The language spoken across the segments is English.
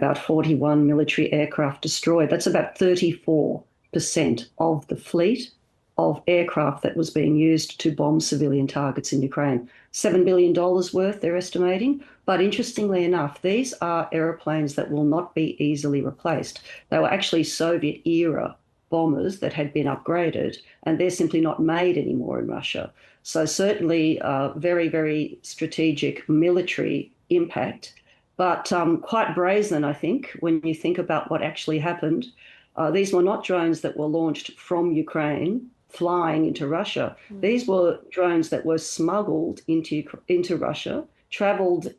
about 41 military aircraft destroyed. That's about 34% of the fleet of aircraft that was being used to bomb civilian targets in Ukraine. $7 billion worth, they're estimating. But interestingly enough, these are aeroplanes that will not be easily replaced. They were actually Soviet-era bombers that had been upgraded, and they're simply not made anymore in Russia. So certainly very, very strategic military impact, but quite brazen, I think, when you think about what actually happened. These were not drones that were launched from Ukraine flying into Russia. These were drones that were smuggled into Russia, traveled,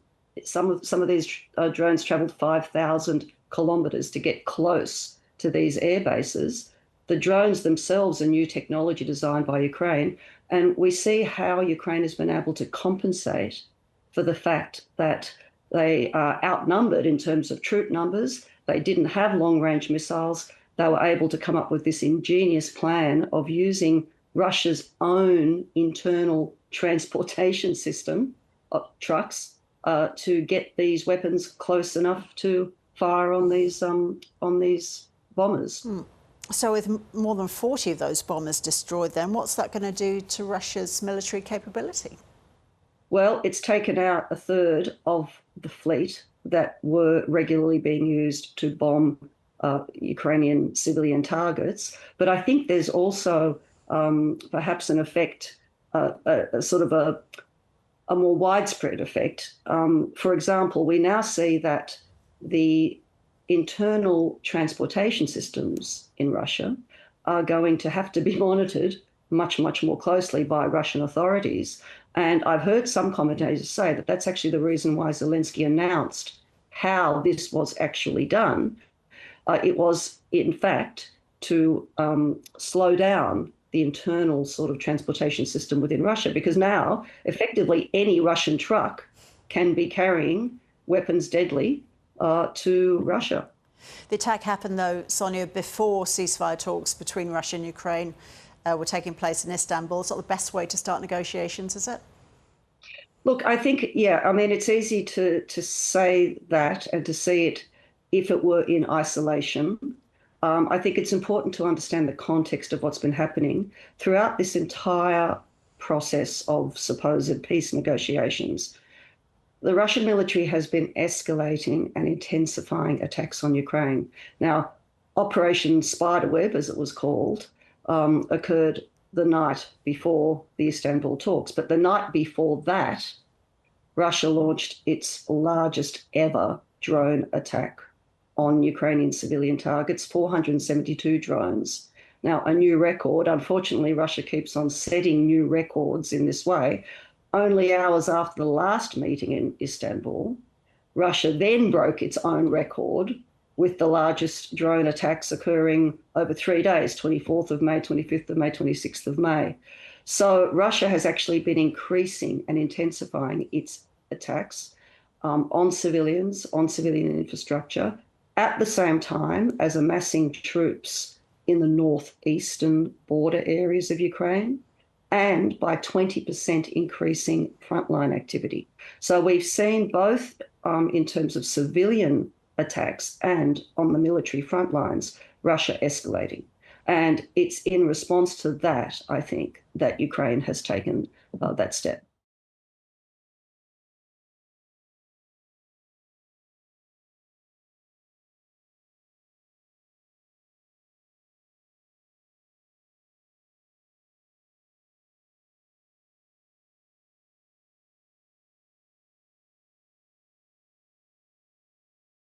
some of these drones traveled 5,000 kilometers to get close to these air bases. The drones themselves are new technology designed by Ukraine, and we see how Ukraine has been able to compensate for the fact that they are outnumbered in terms of troop numbers. They didn't have long-range missiles. They were able to come up with this ingenious plan of using Russia's own internal transportation system of trucks to get these weapons close enough to fire on these bombers. So with more than 40 of those bombers destroyed then, what's that going to do to Russia's military capability? Well, it's taken out a third of the fleet that were regularly being used to bomb Ukrainian civilian targets. But I think there's also perhaps an effect, a sort of a more widespread effect. For example, we now see that the internal transportation systems in Russia are going to have to be monitored much, much more closely by Russian authorities. And I've heard some commentators say that that's actually the reason why Zelenskyy announced how this was actually done. It was, in fact, to slow down the internal sort of transportation system within Russia, because now, effectively, any Russian truck can be carrying weapons deadly to Russia. The attack happened, though, Sonia, before ceasefire talks between Russia and Ukraine were taking place in Istanbul. It's not the best way to start negotiations, is it? Look, I think, yeah, I mean, it's easy to say that and to see it if it were in isolation. I think it's important to understand the context of what's been happening throughout this entire process of supposed peace negotiations. The Russian military has been escalating and intensifying attacks on Ukraine. Now, Operation Spiderweb, as it was called, occurred the night before the Istanbul talks. But the night before that, Russia launched its largest ever drone attack on Ukrainian civilian targets, 472 drones. Now, a new record. Unfortunately, Russia keeps on setting new records in this way. Only hours after the last meeting in Istanbul, Russia then broke its own record with the largest drone attacks occurring over 3 days, 24th of May, 25th of May, 26th of May. So Russia has actually been increasing and intensifying its attacks on civilians, on civilian infrastructure, at the same time as amassing troops in the northeastern border areas of Ukraine, and by 20% increasing frontline activity. So we've seen both in terms of civilian attacks and on the military front lines, Russia escalating. And it's in response to that, I think, that Ukraine has taken that step.